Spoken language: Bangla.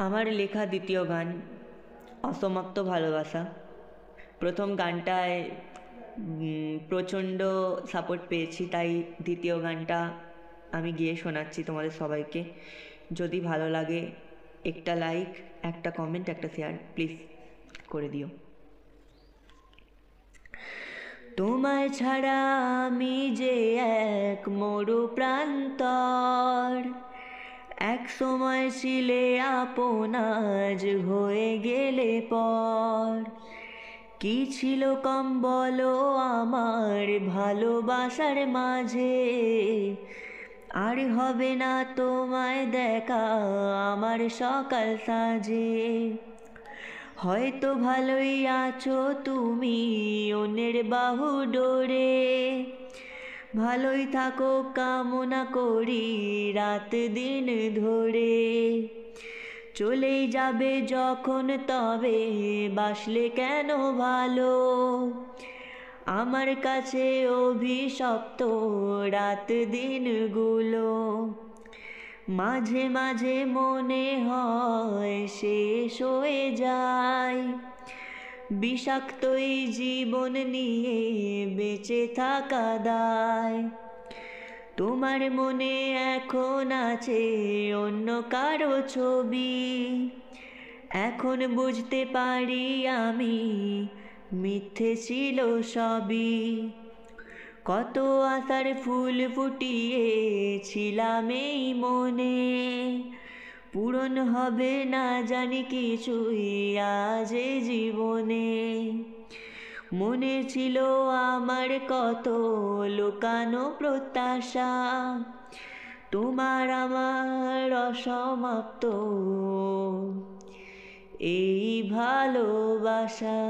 আমার লেখা দ্বিতীয় গান অসমাপ্ত ভালোবাসা। প্রথম গানটায় প্রচণ্ড সাপোর্ট পেয়েছি, তাই দ্বিতীয় গানটা আমি গিয়ে শোনাচ্ছি তোমাদের সবাইকে। যদি ভালো লাগে একটা লাইক, একটা কমেন্ট, একটা শেয়ার প্লিজ করে দিও। তোমায় ছাড়া আমি যে এক মরু প্রান্তর, এক সময় ছিলে আপন, আজ হয়ে গেলে পর। কি ছিল কম বলো আমার ভালোবাসার মাঝে, আর হবে না তোমায় দেখা আমার সকাল সাজে। হয়তো ভালোই আছো তুমি অন্যের বাহু ডোরে, ভালোই থাকো কামনা করি রাত দিন ধরে। চলেই যাবে যখন তবে বাসলে কেন ভালো, আমার কাছে অভিশপ্ত রাত দিনগুলো। মাঝে মাঝে মনে হয় শেষ হয়ে যায়, বিষাক্ত এই জীবন নিয়ে বেঁচে থাকা দায়। তোমার মনে এখন আছে অন্য কারো ছবি, এখন বুঝতে পারি আমি মিথ্যে ছিল সবই। কত আশার ফুল ফুটিয়েছিলাম এই মনে, পূরণ হবে না জানি কিছুই আজ এই জীবনে। মনে ছিল আমার কত লুকানো প্রত্যাশা, তোমার আমার অসমাপ্ত এই ভালোবাসা।